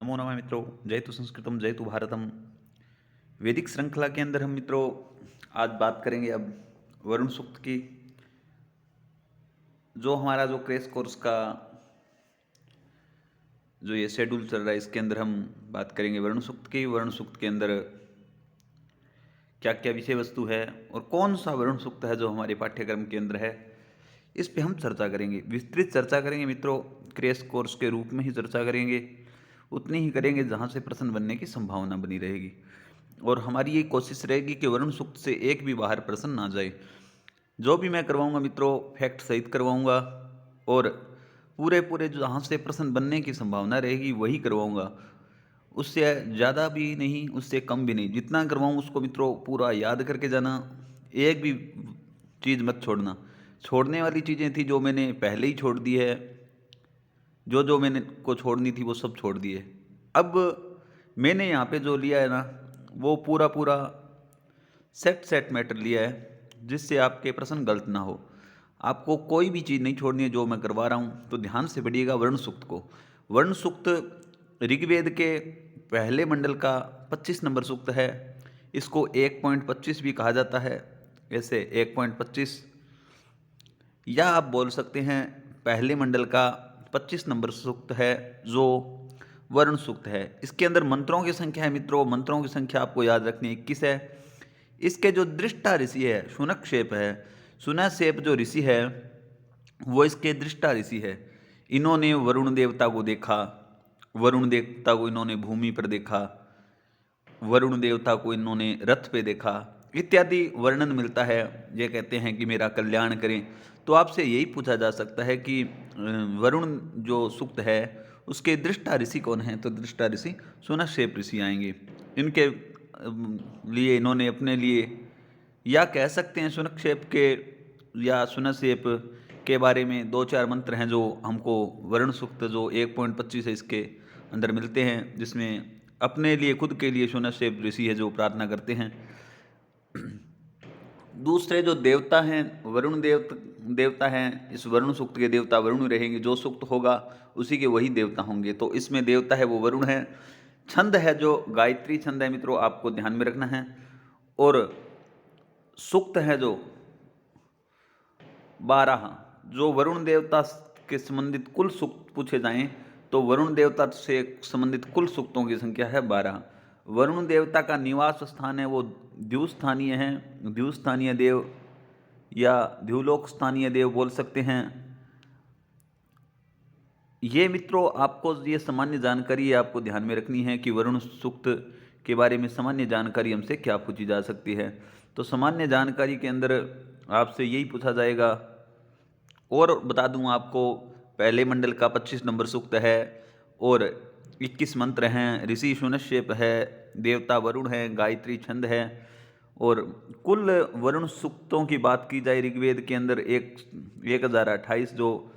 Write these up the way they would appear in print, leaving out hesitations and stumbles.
नमो नमः मित्रों। जयतु संस्कृतम जयतु भारतम। वैदिक श्रृंखला के अंदर हम मित्रों आज बात करेंगे अब वरुण सूक्त की। जो हमारा जो क्रेश कोर्स का जो ये शेड्यूल चल रहा है, इसके अंदर हम बात करेंगे वरुण सूक्त की। वरुण सूक्त के अंदर क्या क्या विषय वस्तु है और कौन सा वरुण सूक्त है जो हमारे पाठ्यक्रम के अंदर है, इस पे हम चर्चा करेंगे, विस्तृत चर्चा करेंगे मित्रों। क्रेश कोर्स के रूप में ही चर्चा करेंगे, उतनी ही करेंगे जहाँ से प्रश्न बनने की संभावना बनी रहेगी। और हमारी ये कोशिश रहेगी कि वरुण सूक्त से एक भी बाहर प्रश्न ना जाए। जो भी मैं करवाऊंगा मित्रों, फैक्ट सहित करवाऊंगा और पूरे पूरे जहाँ से प्रश्न बनने की संभावना रहेगी वही करवाऊंगा। उससे ज़्यादा भी नहीं, उससे कम भी नहीं। जितना करवाऊँ उसको मित्रों पूरा याद करके जाना, एक भी चीज़ मत छोड़ना। छोड़ने वाली चीज़ें थी जो मैंने पहले ही छोड़ दी है, जो जो मैंने को छोड़नी थी वो सब छोड़ दिए। अब मैंने यहाँ पे जो लिया है ना, वो पूरा पूरा सेट मैटर लिया है, जिससे आपके प्रश्न गलत ना हो। आपको कोई भी चीज़ नहीं छोड़नी है जो मैं करवा रहा हूँ। तो ध्यान से पढ़िएगा वर्ण सूक्त को। वर्ण सूक्त ऋग्वेद के पहले मंडल का 25 नंबर सूक्त है। इसको 1.25 भी कहा जाता है। ऐसे 1.25 या आप बोल सकते हैं पहले मंडल का 25 नंबर सूक्त है, जो वर्ण सूक्त है। इसके अंदर मंत्रों की संख्या है मित्रों, मंत्रों की संख्या आपको याद रखनी है 21 है। इसके जो दृष्टा ऋषि है, शुनकशेप है, सुनशेप जो ऋषि है वो इसके दृष्टा ऋषि है। इन्होंने वरुण देवता को देखा, वरुण देवता को इन्होंने भूमि पर देखा, वरुण देवता को इन्होंने रथ पे देखा, इत्यादि वर्णन मिलता है। ये कहते हैं कि मेरा कल्याण करें। तो आपसे यही पूछा जा सकता है कि वरुण जो सूक्त है उसके दृष्टा ऋषि कौन है? तो दृष्टा ऋषि सुनशेप ऋषि आएंगे। इनके लिए इन्होंने अपने लिए, या कह सकते हैं सुनक्षेप के या सुनशेप के बारे में दो चार मंत्र हैं जो हमको वरुण सूक्त जो 1.25 है इसके अंदर मिलते हैं, जिसमें अपने लिए, खुद के लिए सुनशेप ऋषि है जो प्रार्थना करते हैं। दूसरे जो देवता हैं, वरुण देवता हैं। इस वरुण सूक्त के देवता वरुण रहेंगे। जो सूक्त होगा उसी के वही देवता होंगे। तो इसमें देवता है वो वरुण है। छंद है जो गायत्री छंद है मित्रों, आपको ध्यान में रखना है। और सूक्त है जो 12, जो वरुण देवता के संबंधित कुल सूक्त पूछे जाएं तो वरुण देवता से संबंधित कुल सूक्तों की संख्या है 12। वरुण देवता का निवास स्थान है वो द्युस्थानीय है, द्युस्थानीय देव या द्युलोक स्थानीय देव बोल सकते हैं। ये मित्रों आपको ये सामान्य जानकारी आपको ध्यान में रखनी है कि वरुण सूक्त के बारे में सामान्य जानकारी हमसे क्या पूछी जा सकती है। तो सामान्य जानकारी के अंदर आपसे यही पूछा जाएगा। और बता दूं आपको, पहले मंडल का 25 नंबर सूक्त है और 21 मंत्र हैं। ऋषि शुनशेप है, देवता वरुण है, गायत्री छंद है। और कुल वरुण सूक्तों की बात की जाए ऋग्वेद के अंदर 1028 जो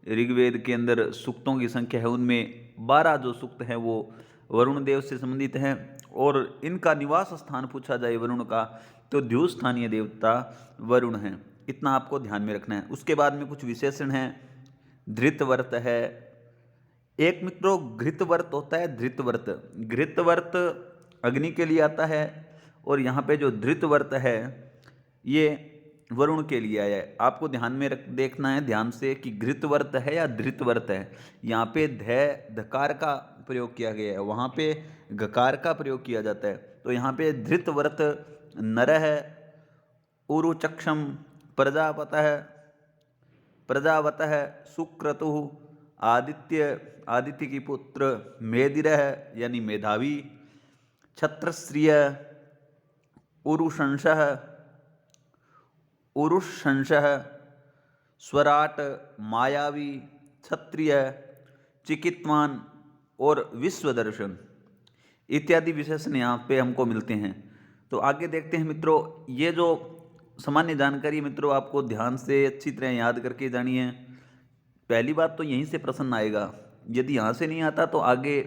ऋग्वेद के अंदर सूक्तों की संख्या है, उनमें 12 जो सूक्त हैं वो वरुण देव से संबंधित हैं। और इनका निवास स्थान पूछा जाए वरुण का तो द्युस्थानीय देवता वरुण हैं। इतना आपको ध्यान में रखना है। उसके बाद में कुछ विशेषण हैं। धृतवर्त है एक मित्रों, घृतवर्त होता है, धृतवर्त। घृतवर्त अग्नि के लिए आता है और यहाँ पे जो धृतवर्त है ये वरुण के लिए आया है। आपको ध्यान में देखना है ध्यान से कि घृतवर्त है या धृतवर्त है। यहाँ पे धकार का प्रयोग किया गया है, वहाँ पे गकार का प्रयोग किया जाता है। तो यहाँ पे धृतवर्त नर है, उरुचक्षम प्रजावत है, सुक्रतु आदित्य की पुत्र मेदिर है यानी मेधावी, छत्रश्रिय, उरुशंस स्वराट, मायावी, क्षत्रिय, चिकित्वान और विश्वदर्शन इत्यादि विशेषण यहाँ पे हमको मिलते हैं। तो आगे देखते हैं मित्रों। ये जो सामान्य जानकारी मित्रों आपको ध्यान से अच्छी तरह याद करके जानी है। पहली बात तो यहीं से प्रश्न आएगा। यदि यहाँ से नहीं आता तो आगे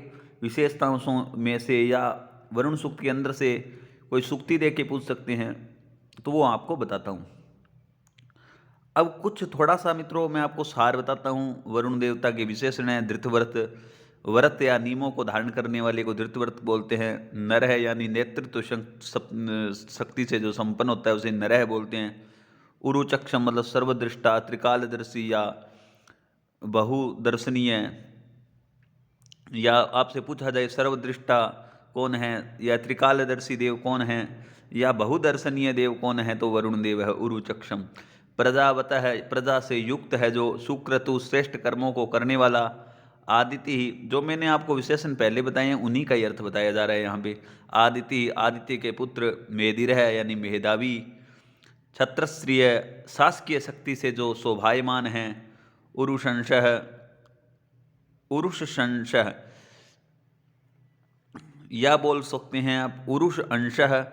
विशेषताओं में से या वरुण सूक्त के अंदर से कोई सूक्ति दे के पूछ सकते हैं, तो वो आपको बताता हूँ। अब कुछ थोड़ा सा मित्रों मैं आपको सार बताता हूँ। वरुण देवता के विशेषण हैं धृतवर्त, व्रत या नियमों को धारण करने वाले को धृतव्रत बोलते हैं। नरह यानी नेतृत्व शक्ति से जो संपन्न होता है उसे नरह बोलते हैं। उरुचक्षम मतलब सर्वदृष्टा, त्रिकालदर्शी या बहुदर्शनीय। या आपसे पूछा जाए सर्वदृष्टा कौन है या त्रिकालदर्शी देव कौन है या बहुदर्शनीय देव कौन है, तो वरुण देव है उरुचक्षम। प्रजावत है, प्रजा से युक्त है, जो सुक्रतु श्रेष्ठ कर्मों को करने वाला। आदिति ही, जो मैंने आपको विशेषण पहले बताए हैं उन्हीं का ही अर्थ बताया जा रहा है यहाँ पे। आदिति, आदित्य के पुत्र। मेदिर है यानी मेधावी। छत्रश्रिय, शासकीय शक्ति से जो शोभायमान है। उरुशंशः, उरुषशंशः या बोल सकते हैं आप उरुष अंशः।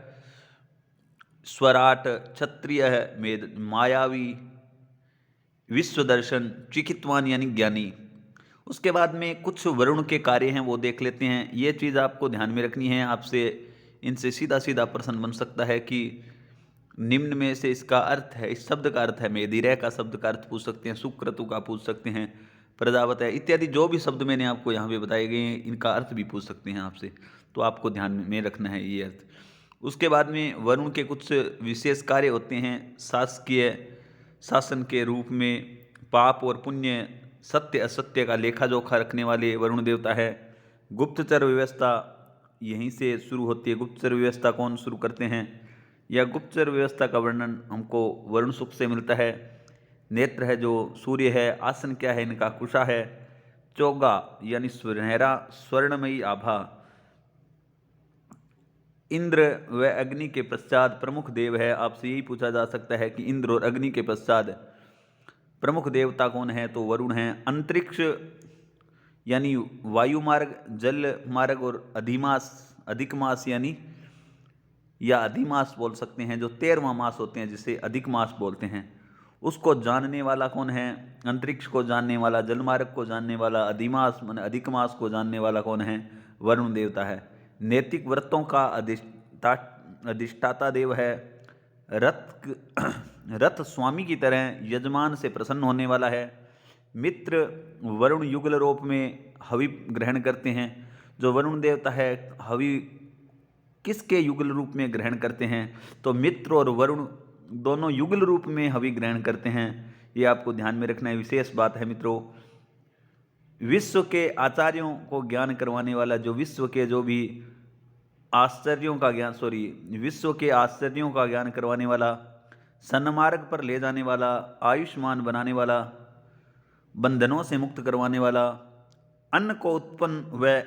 स्वराट, क्षत्रिय है, मेद मायावी। विश्वदर्शन, चिकित्वान यानी ज्ञानी। उसके बाद में कुछ वरुण के कार्य हैं वो देख लेते हैं। ये चीज़ आपको ध्यान में रखनी है, आपसे इनसे सीधा सीधा प्रश्न बन सकता है कि निम्न में से इसका अर्थ है, इस शब्द का अर्थ है। मेदिरय का शब्द का अर्थ पूछ सकते हैं, सुक्रतु का पूछ सकते हैं, प्रजावत है इत्यादि जो भी शब्द मैंने आपको यहाँ पे बताए गए हैं इनका अर्थ भी पूछ सकते हैं आपसे, तो आपको ध्यान में रखना है ये अर्थ। उसके बाद में वरुण के कुछ विशेष कार्य होते हैं। शासकीय शासन के रूप में पाप और पुण्य, सत्य असत्य का लेखा जोखा रखने वाले वरुण देवता है। गुप्तचर व्यवस्था यहीं से शुरू होती है। गुप्तचर व्यवस्था कौन शुरू करते हैं, या गुप्तचर व्यवस्था का वर्णन हमको वरुण सुक्त से मिलता है। नेत्र है जो सूर्य है। आसन क्या है इनका, कुशा है। चौगा यानी सुनहरा स्वर्णमयी आभा। इंद्र व अग्नि के पश्चात प्रमुख देव है। आपसे यही पूछा जा सकता है कि इंद्र और अग्नि के पश्चात प्रमुख देवता कौन है, तो वरुण है। अंतरिक्ष यानी वायु मार्ग, जल मार्ग और अधिक मास यानी या अधिमास बोल सकते हैं, जो 13वां मास होते हैं जिसे अधिक मास बोलते हैं, उसको जानने वाला कौन है। अंतरिक्ष को जानने वाला, जल मार्ग को जानने वाला, अधिमास माने अधिक मास को जानने वाला कौन है, वरुण देवता है। नैतिक व्रतों का अधिष्ठाता देव है। रथ स्वामी की तरह यजमान से प्रसन्न होने वाला है। मित्र वरुण युगल रूप में हवि ग्रहण करते हैं। जो वरुण देवता है हवि किसके युगल रूप में ग्रहण करते हैं, तो मित्र और वरुण दोनों युगल रूप में हवि ग्रहण करते हैं। ये आपको ध्यान में रखना है, विशेष बात है मित्रों। विश्व के आचार्यों को ज्ञान करवाने वाला, जो विश्व के जो भी आश्चर्यों का ज्ञान विश्व के आश्चर्यों का ज्ञान करवाने वाला, सन्मार्ग पर ले जाने वाला, आयुष्मान बनाने वाला, बंधनों से मुक्त करवाने वाला, अन्न को उत्पन्न व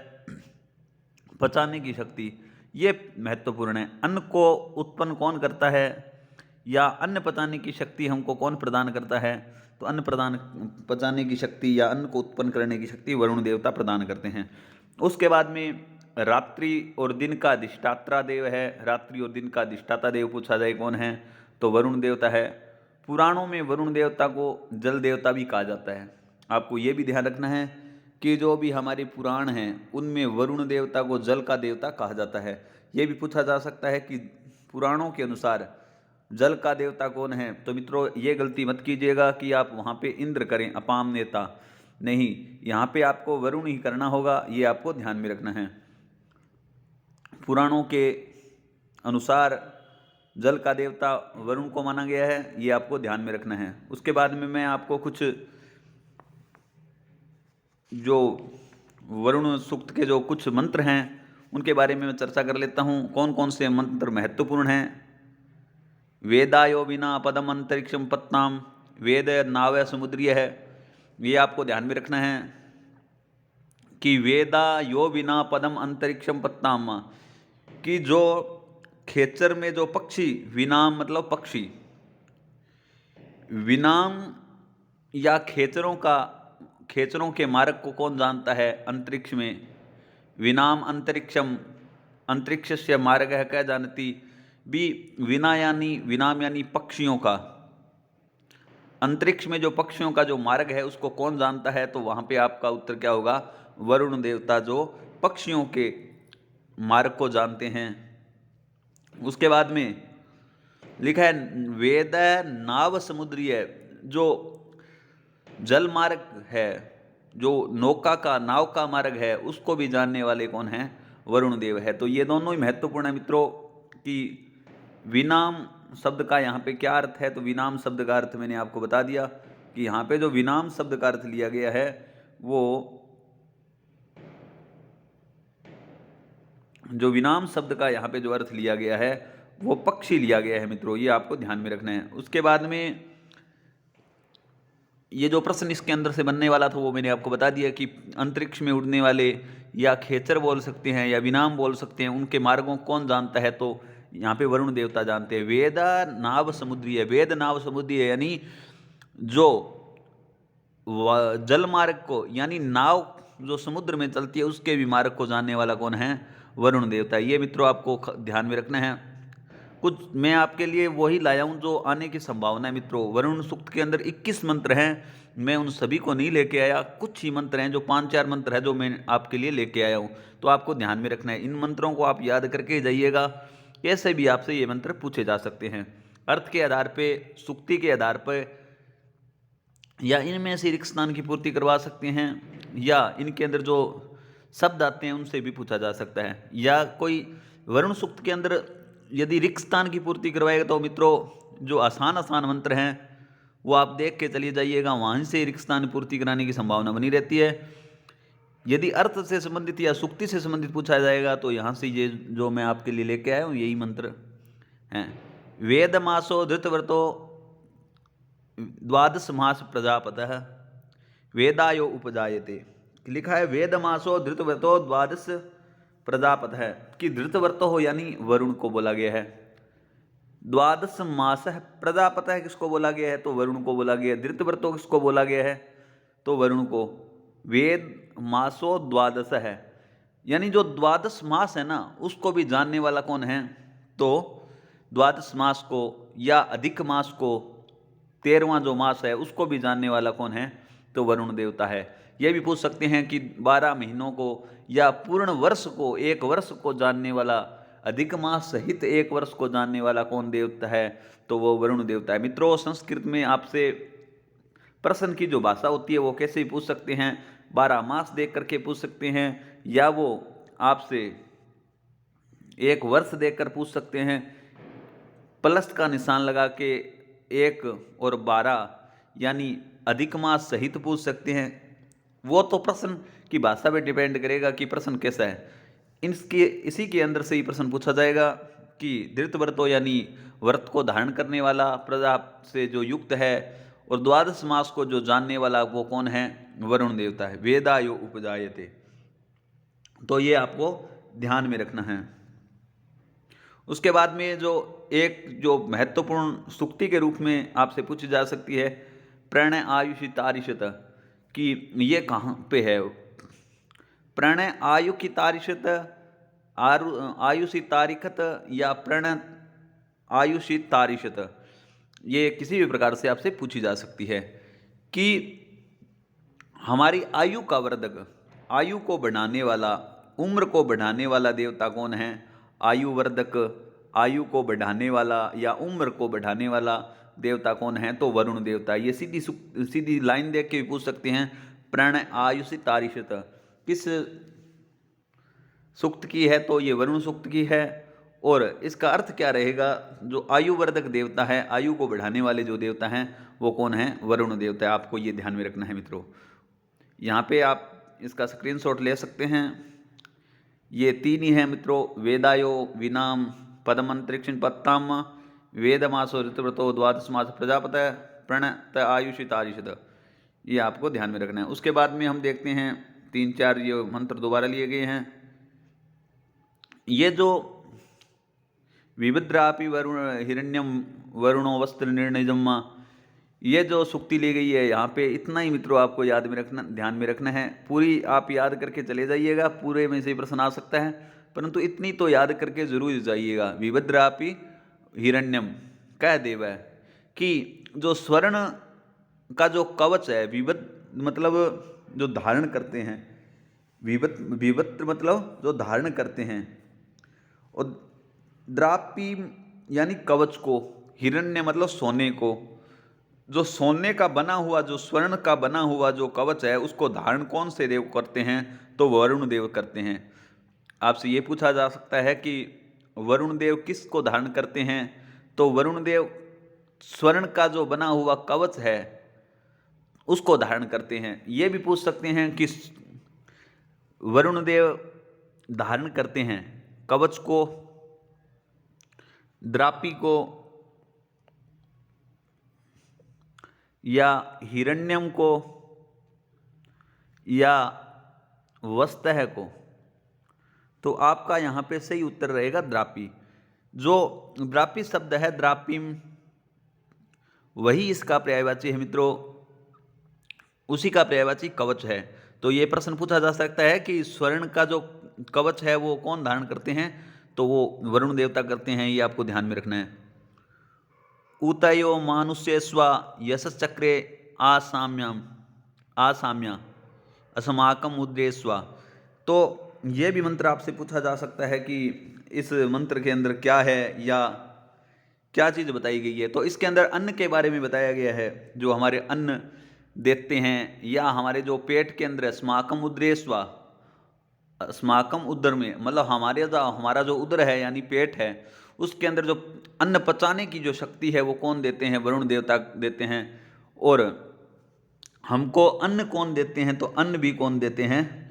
पचाने की शक्ति, ये महत्वपूर्ण है। अन्न को उत्पन्न कौन करता है या अन्न पचाने की शक्ति हमको कौन प्रदान करता है, तो अन्न पचाने की शक्ति या अन्न को उत्पन्न करने की शक्ति वरुण देवता प्रदान करते हैं। उसके बाद में रात्रि और दिन का अधिष्ठाता देव है। रात्रि और दिन का अधिष्ठाता देव पूछा जाए कौन है, तो वरुण देवता है। पुराणों में वरुण देवता को जल देवता भी कहा जाता है। आपको ये भी ध्यान रखना है कि जो भी हमारे पुराण हैं उनमें वरुण देवता को जल का देवता कहा जाता है। ये भी पूछा जा सकता है कि पुराणों के अनुसार जल का देवता कौन है, तो मित्रों ये गलती मत कीजिएगा कि आप वहाँ पे इंद्र करें, अपाम नेता नहीं, यहाँ पे आपको वरुण ही करना होगा, ये आपको ध्यान में रखना है। पुराणों के अनुसार जल का देवता वरुण को माना गया है, ये आपको ध्यान में रखना है। उसके बाद में मैं आपको कुछ जो वरुण सूक्त के जो कुछ मंत्र हैं उनके बारे में मैं चर्चा कर लेता हूँ। कौन कौन से मंत्र महत्वपूर्ण हैं। वेदायो विना पदम अंतरिक्षम पत्नाम, वेद नाव समुद्रीय है, ये आपको ध्यान में रखना है कि वेदा यो बिना पदम अंतरिक्षम पत्नाम, कि जो खेचर में जो पक्षी, विनाम मतलब पक्षी, विनाम या खेचरों के मार्ग को कौन जानता है अंतरिक्ष में। विनाम अंतरिक्षम, अंतरिक्षस्य मार्ग है क्या जानती भी। विनाम यानी पक्षियों का, अंतरिक्ष में जो पक्षियों का जो मार्ग है उसको कौन जानता है, तो वहां पे आपका उत्तर क्या होगा, वरुण देवता जो पक्षियों के मार्ग को जानते हैं। उसके बाद में लिखा है वेद नाव समुद्रीय, जो जल मार्ग है जो नौका का नाव का मार्ग है उसको भी जानने वाले कौन हैं? वरुण देव है। तो ये दोनों ही महत्वपूर्ण है मित्रों कि विनाम शब्द का यहाँ पे क्या अर्थ है। तो विनाम शब्द का अर्थ मैंने आपको बता दिया कि यहाँ पे जो विनाम शब्द का अर्थ लिया गया है वो जो विनाम शब्द का यहाँ पे जो अर्थ लिया गया है वो पक्षी लिया गया है मित्रों, ये आपको ध्यान में रखना है। उसके बाद में ये जो प्रश्न इसके अंदर से बनने वाला था वो मैंने आपको बता दिया कि अंतरिक्ष में उड़ने वाले या खेचर बोल सकते हैं या विनाम बोल सकते हैं, उनके मार्गों कौन जानता है? तो यहाँ पे वरुण देवता जानते हैं। वेद नाव समुद्री है, वेद नाव समुद्री है यानी जो जल मार्ग को यानी नाव जो समुद्र में चलती है उसके भी मार्ग को जानने वाला कौन है? वरुण देवता। ये मित्रों आपको ध्यान में रखना है। कुछ मैं आपके लिए वही लाया हूँ जो आने की संभावना है मित्रों। वरुण सूक्त के अंदर 21 मंत्र हैं, मैं उन सभी को नहीं लेके आया, कुछ ही मंत्र हैं जो 5-4 मंत्र है जो मैं आपके लिए लेके आया हूँ। तो आपको ध्यान में रखना है, इन मंत्रों को आप याद करके जाइएगा। ऐसे भी आपसे ये मंत्र पूछे जा सकते हैं अर्थ के आधार पर, सूक्ति के आधार पर, या इनमें से ऋक् स्नान की पूर्ति करवा सकते हैं, या इनके अंदर जो शब्द आते हैं उनसे भी पूछा जा सकता है। या कोई वरुण सूक्त के अंदर यदि ऋक् स्थान की पूर्ति करवाएगा तो मित्रों जो आसान आसान मंत्र हैं वो आप देख के चलिए जाइएगा, वहाँ से ऋक् स्थान पूर्ति कराने की संभावना बनी रहती है। यदि अर्थ से संबंधित या सूक्ति से संबंधित पूछा जाएगा तो यहाँ से ये जो मैं आपके लिए लेके आया हूँ यही मंत्र हैं। वेद मासो धृतव्रतो द्वादश मास प्रजापतः वेदायो उपजायते। लिखा है वेद मासो धृतव्रतो द्वादश प्रजापत है कि धृतव्रत हो यानी वरुण को बोला गया है। द्वादश मास प्रजापत है किसको बोला गया है? तो वरुण को बोला गया है। धृतव्रतो किसको बोला गया है? तो वरुण को। वेद मासो द्वादश है यानी जो द्वादश मास है ना उसको भी जानने वाला कौन है? तो द्वादश मास को या अधिक मास को, 13वां जो मास है उसको भी जानने वाला कौन है? तो वरुण देवता है। यह भी पूछ सकते हैं कि 12 महीनों को या पूर्ण वर्ष को, एक वर्ष को जानने वाला, अधिक मास सहित एक वर्ष को जानने वाला कौन देवता है? तो वो वरुण देवता है। मित्रों संस्कृत में आपसे प्रश्न की जो भाषा होती है वो कैसे भी पूछ सकते हैं, 12 मास देख करके पूछ सकते हैं, या वो आपसे एक वर्ष देखकर पूछ सकते हैं, प्लस का निशान लगा के 1 और 12 यानी अधिक मास सहित पूछ सकते हैं। वो तो प्रश्न की भाषा पे डिपेंड करेगा कि प्रश्न कैसा है। इसी के अंदर से ही प्रश्न पूछा जाएगा कि धृतव्रतो यानी व्रत को धारण करने वाला, प्रजा से जो युक्त है, और द्वादश मास को जो जानने वाला वो कौन है? वरुण देवता है। वेदायो उपजायते। तो ये आपको ध्यान में रखना है। उसके बाद में जो महत्वपूर्ण सूक्ति के रूप में आपसे पूछी जा सकती है, प्रणय आयुषि तारिषत, कि ये कहाँ पे है? प्रणय आयु की तारिषत, आयुषि तारिखत, या प्रणय आयुषि तारिषत, ये किसी भी प्रकार से आपसे पूछी जा सकती है कि हमारी आयु का वर्धक, आयु को बढ़ाने वाला, उम्र को बढ़ाने वाला देवता कौन है? आयु वर्धक, आयु को बढ़ाने वाला या उम्र को बढ़ाने वाला देवता कौन है? तो वरुण देवता। ये सीधी लाइन देख के भी पूछ सकते हैं, प्रणय आयुषि तारिषत किस सूक्त की है? तो ये वरुण सूक्त की है। और इसका अर्थ क्या रहेगा? जो आयुवर्धक देवता है, आयु को बढ़ाने वाले जो देवता हैं वो कौन है? वरुण देवता है। आपको ये ध्यान में रखना है मित्रों। यहाँ पे आप इसका स्क्रीनशॉट ले सकते हैं। ये 3 ही हैं मित्रों, वेदायो, विनाम, पदमंतरिक्ष पत्ताम, वेदमासो ऋतुव्रतो, द्वादश मास प्रजापत, प्रणत आयुषि तारिषत। ये आपको ध्यान में रखना है। उसके बाद में हम देखते हैं 3-4 ये मंत्र दोबारा लिए गए हैं। ये जो विभद्रापि वरुण हिरण्यम वरुणो वस्त्र निर्णयजम, ये जो सूक्ति ली गई है यहाँ पे, इतना ही मित्रों आपको याद में रखना, ध्यान में रखना है। पूरी आप याद करके चले जाइएगा, पूरे में से प्रश्न आ सकता है, परंतु इतनी तो याद करके जरूर जाइएगा। विभद्रापि हिरण्यम कह देव है कि जो स्वर्ण का जो कवच है, विभद मतलब जो धारण करते हैं, विभत्र मतलब जो धारण करते हैं, और द्रापी यानी कवच को, हिरण्य मतलब सोने को, जो सोने का बना हुआ, जो स्वर्ण का बना हुआ जो कवच है, उसको धारण कौन से देव करते हैं? तो वरुण देव करते हैं। आपसे ये पूछा जा सकता है कि वरुण देव किसको धारण करते हैं? तो वरुण देव स्वर्ण का जो बना हुआ कवच है उसको धारण करते हैं। ये भी पूछ सकते हैं कि वरुण देव धारण करते हैं कवच को, द्रापी को, या हिरण्यम को, या वस्तः को? तो आपका यहाँ पे सही उत्तर रहेगा द्रापी। जो द्रापी शब्द है, द्रापिम, वही इसका पर्यायवाची है मित्रों, उसी का पर्यायवाची कवच है। तो ये प्रश्न पूछा जा सकता है कि स्वर्ण का जो कवच है वो कौन धारण करते हैं? तो वो वरुण देवता करते हैं। ये आपको ध्यान में रखना है। उतयो मानुष्य स्व यशचक्रे आसाम्या अस्माकम उद्रे स्व। तो ये भी मंत्र आपसे पूछा जा सकता है कि इस मंत्र के अंदर क्या है या क्या चीज़ बताई गई है? तो इसके अंदर अन्न के बारे में बताया गया है, जो हमारे अन्न देते हैं, या हमारे जो पेट के अंदर अस्माकम उद्रे स्व, अस्माकम उदर में मतलब हमारा जो उदर है यानी पेट है, उसके अंदर जो अन्न पचाने की जो शक्ति है वो कौन देते हैं? वरुण देवता देते हैं। और हमको अन्न कौन देते हैं? तो अन्न भी कौन देते हैं?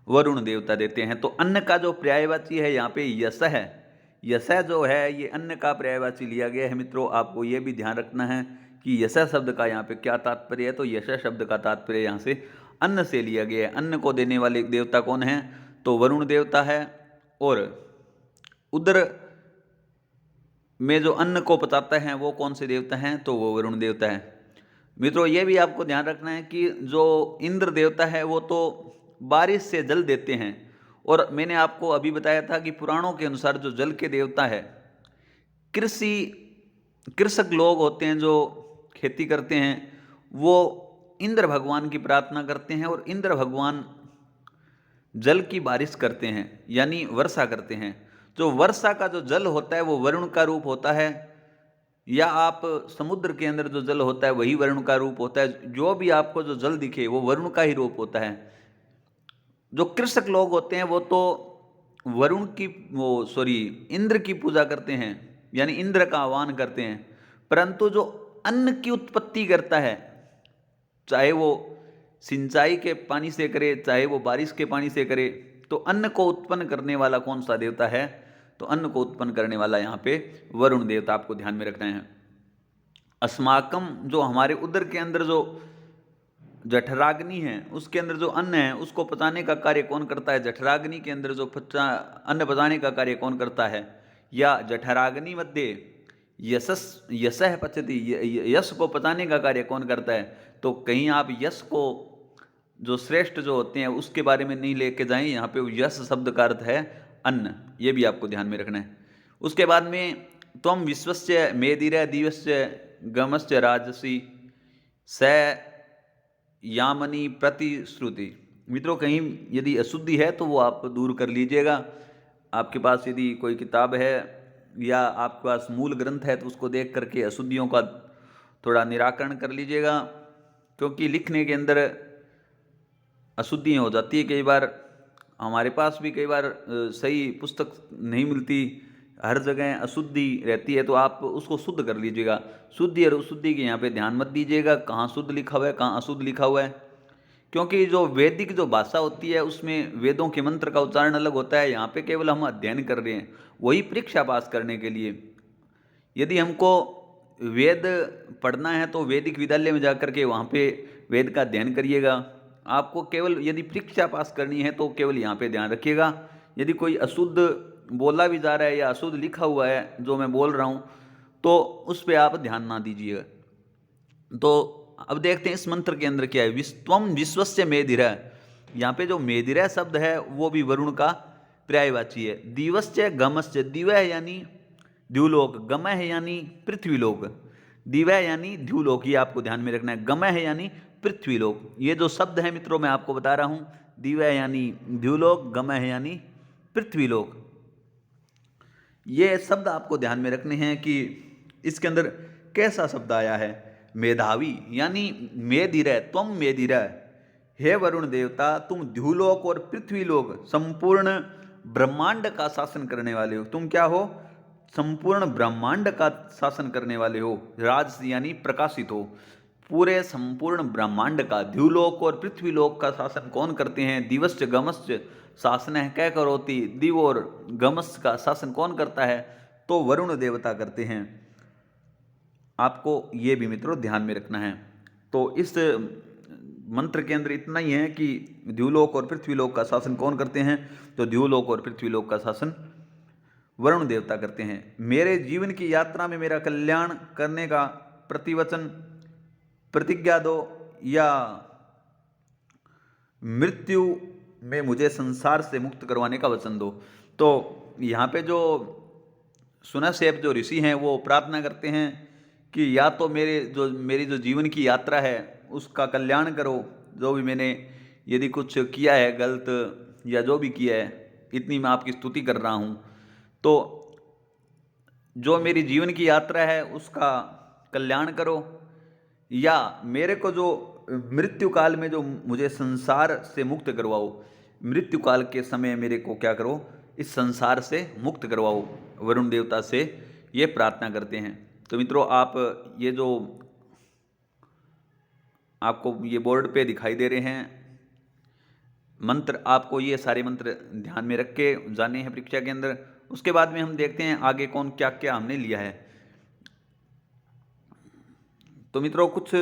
वरुण देवता देते हैं। तो अन्न का जो पर्यायवाची है यहाँ पे यश है। यश जो है ये अन्न का पर्यायवाची लिया गया है मित्रों। आपको ये भी ध्यान रखना है कि यश शब्द का यहाँ पे क्या तात्पर्य है। तो यश शब्द का तात्पर्य यहाँ से अन्न से लिया गया है। अन्न को देने वाले देवता कौन है? तो वरुण देवता है। और उदर में जो अन्न को पचाता है वो कौन से देवता हैं? तो वो वरुण देवता है। मित्रों ये भी आपको ध्यान रखना है कि जो इंद्र देवता है वो तो बारिश से जल देते हैं। और मैंने आपको अभी बताया था कि पुराणों के अनुसार जो जल के देवता है, कृषक लोग होते हैं जो खेती करते हैं, वो इंद्र भगवान की प्रार्थना करते हैं और इंद्र भगवान जल की बारिश करते हैं यानी वर्षा करते हैं। जो वर्षा का जो जल होता है वो वरुण का रूप होता है, या आप समुद्र के अंदर जो जल होता है वही वरुण का रूप होता है। जो भी आपको जो जल दिखे वो वरुण का ही रूप होता है। जो कृषक लोग होते हैं वो तो इंद्र की पूजा करते हैं यानी इंद्र का आह्वान करते हैं। परंतु जो अन्न की उत्पत्ति करता है, चाहे वो सिंचाई के पानी से करे चाहे वो बारिश के पानी से करे, तो अन्न को उत्पन्न करने वाला कौन सा देवता है? तो अन्न को उत्पन्न करने वाला यहाँ पे वरुण देवता। आपको ध्यान में रखना है। अस्माकम जो हमारे उदर के अंदर जो जठराग्नि है उसके अंदर जो अन्न है उसको पचाने का कार्य कौन करता है? जठराग्नि के अंदर जो अन्न पचाने का कार्य कौन करता है? या जठराग्नि मध्य यशः पचती, यश को पचाने का कार्य कौन करता है? तो कहीं आप यश को जो श्रेष्ठ जो होते हैं उसके बारे में नहीं लेके जाएं। यहाँ पे यश शब्द का अर्थ है अन्न। ये भी आपको ध्यान में रखना है। उसके बाद में त्वम विश्वस्य मेदिर दिवस्य गमस्य राजसी स यामनी प्रतिश्रुति। मित्रों कहीं यदि अशुद्धि है तो वो आप दूर कर लीजिएगा। आपके पास यदि कोई किताब है या आपके पास मूल ग्रंथ है तो उसको देख करके अशुद्धियों का थोड़ा निराकरण कर लीजिएगा, क्योंकि लिखने के अंदर अशुद्धियाँ हो जाती है। कई बार हमारे पास भी कई बार सही पुस्तक नहीं मिलती, हर जगह अशुद्धि रहती है, तो आप उसको शुद्ध कर लीजिएगा। शुद्धि और अशुद्धि के यहाँ पे ध्यान मत दीजिएगा, कहाँ शुद्ध लिखा हुआ है कहाँ अशुद्ध लिखा हुआ है। क्योंकि जो वैदिक जो भाषा होती है उसमें वेदों के मंत्र का उच्चारण अलग होता है। यहाँ पे केवल हम अध्ययन कर रहे हैं, वही परीक्षा पास करने के लिए। यदि हमको वेद पढ़ना है तो वैदिक विद्यालय में जाकर के वहाँ पे वेद का अध्ययन करिएगा। आपको केवल यदि परीक्षा पास करनी है तो केवल यहाँ पे ध्यान रखिएगा। यदि कोई अशुद्ध बोला भी जा रहा है या अशुद्ध लिखा हुआ है जो मैं बोल रहा हूँ, तो उस पर आप ध्यान ना दीजिएगा। तो अब देखते हैं इस मंत्र के अंदर क्या है। त्वम विश्वस्य मेदिरा, यहाँ पे जो मेदिरा शब्द है वो भी वरुण का पर्यायवाची है। दिवस्य गमस्य, दिव है यानी द्युलोक, गम है यानी पृथ्वीलोक। दिव है यानी द्युलोक, ये आपको ध्यान में रखना है। गम है यानी पृथ्वीलोक। ये जो शब्द है मित्रों मैं आपको बता रहा हूँ, दिव है यानी द्युलोक, गम है यानी पृथ्वीलोक। ये शब्द आपको ध्यान में रखने हैं कि इसके अंदर कैसा शब्द आया है। मेधावी यानी मेदिरय त्वम मेदिरय, हे वरुण देवता तुम द्युलोक और पृथ्वीलोक संपूर्ण ब्रह्मांड का शासन करने वाले हो। तुम क्या हो? संपूर्ण ब्रह्मांड का शासन करने वाले हो। राज यानी प्रकाशित हो। पूरे संपूर्ण ब्रह्मांड का, द्युलोक और पृथ्वीलोक का शासन कौन करते हैं? दिवश्च गमश्च शासन है कै करोति, दिव और गमस का शासन कौन करता है? तो वरुण देवता करते हैं। आपको ये भी मित्रों ध्यान में रखना है। तो इस मंत्र के अंदर इतना ही है कि द्युलोक और पृथ्वीलोक का शासन कौन करते हैं? तो द्युलोक और पृथ्वीलोक का शासन वरुण देवता करते हैं। मेरे जीवन की यात्रा में मेरा कल्याण करने का प्रतिवचन, प्रतिज्ञा दो, या मृत्यु में मुझे संसार से मुक्त करवाने का वचन दो। तो यहाँ पे जो सुनशेप जो ऋषि हैं वो प्रार्थना करते हैं कि या तो मेरी जो जीवन की यात्रा है उसका कल्याण करो, जो भी मैंने यदि कुछ किया है गलत या जो भी किया है, इतनी मैं आपकी स्तुति कर रहा हूँ, तो जो मेरी जीवन की यात्रा है उसका कल्याण करो, या मेरे को जो मृत्यु काल में जो मुझे संसार से मुक्त करवाओ, मृत्यु काल के समय मेरे को क्या करो? इस संसार से मुक्त करवाओ। वरुण देवता से ये प्रार्थना करते हैं। तो मित्रों, आप ये जो आपको ये बोर्ड पे दिखाई दे रहे हैं मंत्र, आपको ये सारे मंत्र ध्यान में रख के जाने हैं परीक्षा के अंदर। उसके बाद में हम देखते हैं आगे कौन क्या क्या हमने लिया है। तो मित्रों, कुछ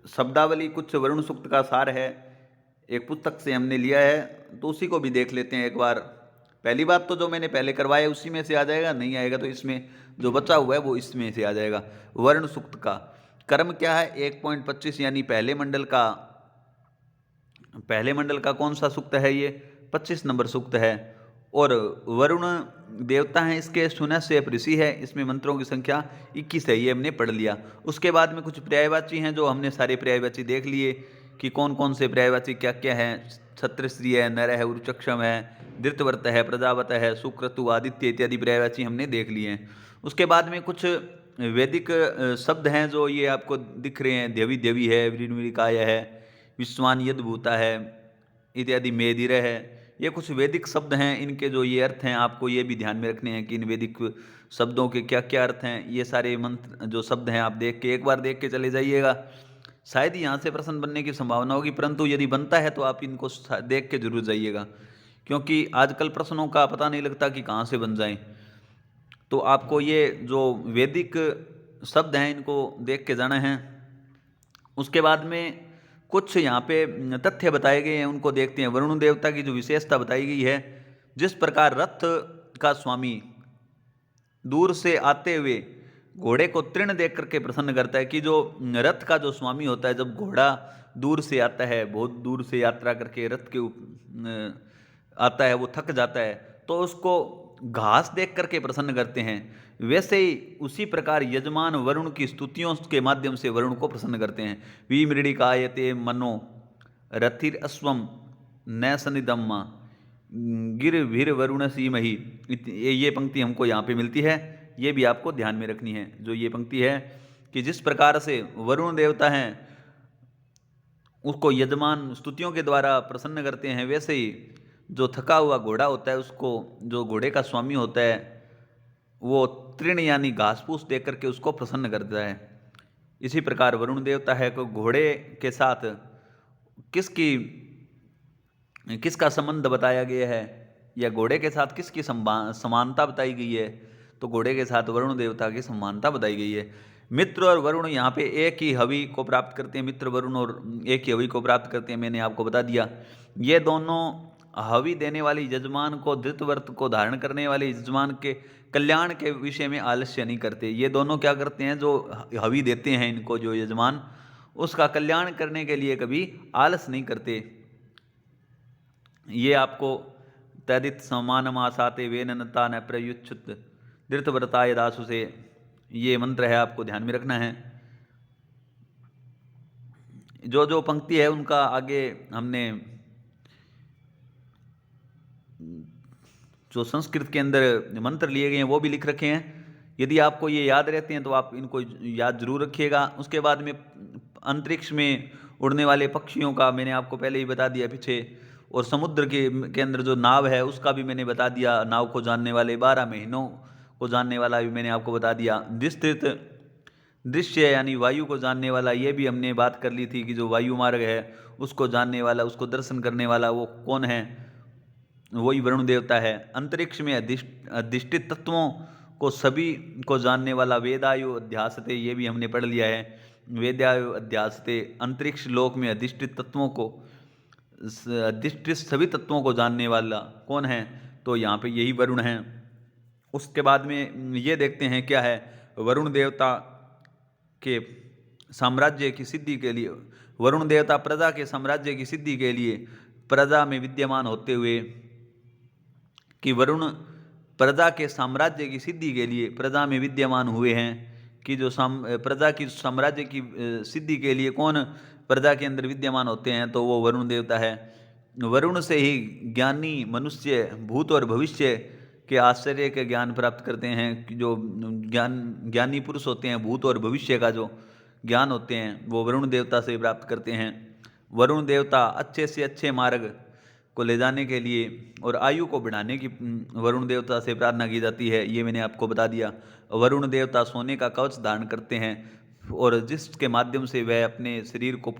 शब्दावली, कुछ वरुण सूक्त का सार है, एक पुस्तक से हमने लिया है, तो उसी को भी देख लेते हैं एक बार। पहली बात तो जो मैंने पहले करवाया उसी में से आ जाएगा, नहीं आएगा तो इसमें जो बचा हुआ है वो इसमें से आ जाएगा। वर्ण सूक्त का कर्म क्या है? 1.25 यानी पहले मंडल का कौन सा सूक्त है? ये 25 नंबर सूक्त है। और वरुण देवता हैं, इसके सुनशेप ऋषि है, इसमें मंत्रों की संख्या 21 है, ये हमने पढ़ लिया। उसके बाद में कुछ पर्यायवाची हैं, जो हमने सारे पर्यायवाची देख लिए कि कौन कौन से पर्यायवाची क्या क्या हैं। क्षत्रिश्री है, नर है, उरुचक्षम है, धृतवर्त है, प्रजावत है, सुक्रतु, आदित्य इत्यादि पर्यायवाची हमने देख लिए हैं। उसके बाद में कुछ वैदिक शब्द हैं जो ये आपको दिख रहे हैं। देवी देवी है, वृणविकाय है, विश्वान यद्भूता है इत्यादि, मेदिर है। ये कुछ वैदिक शब्द हैं, इनके जो ये अर्थ हैं आपको ये भी ध्यान में रखने हैं कि इन वैदिक शब्दों के क्या क्या अर्थ हैं। ये सारे मंत्र जो शब्द हैं आप देख के, एक बार देख के चले जाइएगा। शायद यहाँ से प्रश्न बनने की संभावना होगी, परंतु यदि बनता है तो आप इनको देख के जरूर जाइएगा, क्योंकि आजकल प्रश्नों का पता नहीं लगता कि कहाँ से बन जाएं। तो आपको ये जो वैदिक शब्द हैं इनको देख के जाना है। उसके बाद में कुछ यहाँ पे तथ्य बताए गए हैं, उनको देखते हैं। वरुण देवता की जो विशेषता बताई गई है, जिस प्रकार रथ का स्वामी दूर से आते हुए घोड़े को तृण देख करके प्रसन्न करता है, कि जो रथ का जो स्वामी होता है, जब घोड़ा दूर से आता है, बहुत दूर से यात्रा करके रथ के आता है, वो थक जाता है, तो उसको घास देख करके प्रसन्न करते हैं। वैसे ही उसी प्रकार यजमान वरुण की स्तुतियों के माध्यम से वरुण को प्रसन्न करते हैं। विमृडिकायते मनो रथिर अश्वम न सनिदम्मा गिर भीर वरुण सीमहि, ये पंक्ति हमको यहाँ पे मिलती है। ये भी आपको ध्यान में रखनी है। जो ये पंक्ति है कि जिस प्रकार से वरुण देवता हैं उसको यजमान स्तुतियों के द्वारा प्रसन्न करते हैं, वैसे ही जो थका हुआ घोड़ा होता है उसको, जो घोड़े का स्वामी होता है, वो तृण यानी घास फूस देख करके उसको प्रसन्न करता है। इसी प्रकार वरुण देवता है को घोड़े के साथ किसका संबंध बताया गया है, या घोड़े के साथ किसकी समानता बताई गई है? तो घोड़े के साथ वरुण देवता की समानता बताई गई है। मित्र और वरुण यहाँ पे एक ही हवि को प्राप्त करते हैं। मित्र वरुण और एक ही हवि को प्राप्त करते हैं, मैंने आपको बता दिया। ये दोनों हवि देने वाली यजमान को, धृतवर्त को धारण करने वाले यजमान के कल्याण के विषय में आलस्य नहीं करते। ये दोनों क्या करते हैं, जो हवि देते हैं इनको, जो यजमान, उसका कल्याण करने के लिए कभी आलस नहीं करते। ये आपको तदित समान आसाते वेनता न प्रयुच्छुत धृतव्रताय दासु से ये मंत्र है, आपको ध्यान में रखना है। जो जो पंक्ति है उनका आगे हमने जो संस्कृत के अंदर मंत्र लिए गए हैं वो भी लिख रखे हैं, यदि आपको ये याद रहते हैं तो आप इनको याद जरूर रखिएगा। उसके बाद में अंतरिक्ष में उड़ने वाले पक्षियों का मैंने आपको पहले ही बता दिया पीछे, और समुद्र के अंदर जो नाव है उसका भी मैंने बता दिया। नाव को जानने वाले 12 महीनों को जानने वाला भी मैंने आपको बता दिया। विस्तृत दृश्य यानी वायु को जानने वाला, ये भी हमने बात कर ली थी कि जो वायु मार्ग है उसको जानने वाला, उसको दर्शन करने वाला वो कौन है, वही वरुण देवता है। अंतरिक्ष में अधिष्ठित तत्वों को सभी को जानने वाला वेदायु अध्यासते, ये भी हमने पढ़ लिया है। वेदायु अध्यासते, अंतरिक्ष लोक में अधिष्ठित तत्वों को, अधिष्ठित सभी तत्वों को जानने वाला कौन है, तो यहाँ पे यही वरुण है। उसके बाद में ये देखते हैं क्या है वरुण देवता के साम्राज्य की सिद्धि के लिए। वरुण देवता प्रजा के साम्राज्य की सिद्धि के लिए प्रजा में विद्यमान होते हुए, कि वरुण प्रजा के साम्राज्य की सिद्धि के लिए प्रजा में विद्यमान हुए हैं, कि जो प्रजा की साम्राज्य की सिद्धि के लिए कौन प्रजा के अंदर विद्यमान होते हैं, तो वो वरुण देवता है। वरुण से ही ज्ञानी मनुष्य भूत और भविष्य के आश्चर्य के ज्ञान प्राप्त करते हैं। कि जो ज्ञानी पुरुष होते हैं, भूत और भविष्य का जो ज्ञान होते हैं वो वरुण देवता से प्राप्त करते हैं। वरुण देवता अच्छे से अच्छे मार्ग को ले जाने के लिए और आयु को बढ़ाने की वरुण देवता से प्रार्थना की जाती है, ये मैंने आपको बता दिया। वरुण देवता सोने का कवच धारण करते हैं, और जिसके माध्यम से वह अपने शरीर को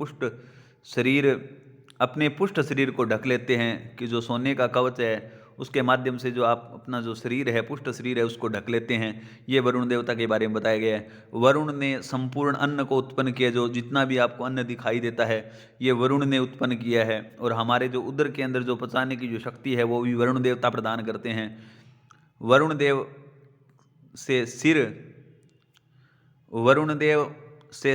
अपने पुष्ट शरीर को ढक लेते हैं। कि जो सोने का कवच है उसके माध्यम से जो आप अपना जो शरीर है, पुष्ट शरीर है, उसको ढक लेते हैं। ये वरुण देवता के बारे में बताया गया है। वरुण ने संपूर्ण अन्न को उत्पन्न किया, जो जितना भी आपको अन्न दिखाई देता है ये वरुण ने उत्पन्न किया है। और हमारे जो उदर के अंदर जो पचाने की जो शक्ति है वो भी वरुण देवता प्रदान करते हैं। वरुण देव से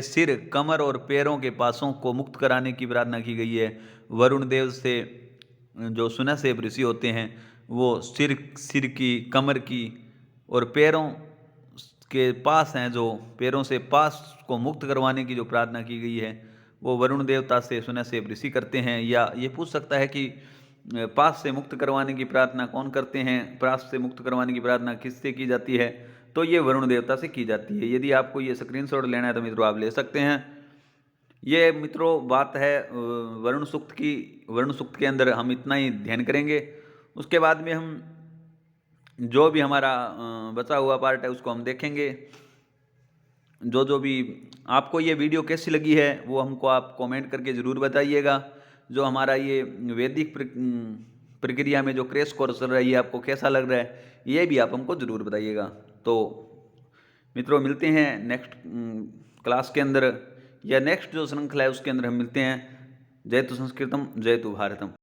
सिर, कमर और पैरों के पासों को मुक्त कराने की प्रार्थना की गई है। वरुण देव से जो सुनहसेब ऋषि होते हैं वो सिर की, कमर की और पैरों के पास हैं, जो पैरों से पास को मुक्त करवाने की जो प्रार्थना की गई है वो वरुण देवता से सुनहसेब ऋषि करते हैं। या ये पूछ सकता है कि पास से मुक्त करवाने की प्रार्थना कौन करते हैं, पास से मुक्त करवाने की प्रार्थना किससे की जाती है, तो ये वरुण देवता से की जाती है। यदि आपको ये स्क्रीनशॉट लेना है तो मित्रों आप ले सकते हैं। ये मित्रों बात है वरुण सूक्त की। वरुण सूक्त के अंदर हम इतना ही ध्यान करेंगे। उसके बाद में हम जो भी हमारा बचा हुआ पार्ट है उसको हम देखेंगे। जो भी आपको ये वीडियो कैसी लगी है वो हमको आप कमेंट करके ज़रूर बताइएगा। जो हमारा ये वैदिक प्रक्रिया में जो क्रैश कोर्स चल रहा है ये आपको कैसा लग रहा है, ये भी आप हमको ज़रूर बताइएगा। तो मित्रों मिलते हैं नेक्स्ट क्लास के अंदर, या नेक्स्ट जो श्रृंखला है उसके अंदर हम मिलते हैं। जय तु संस्कृतम, जय तु भारतम।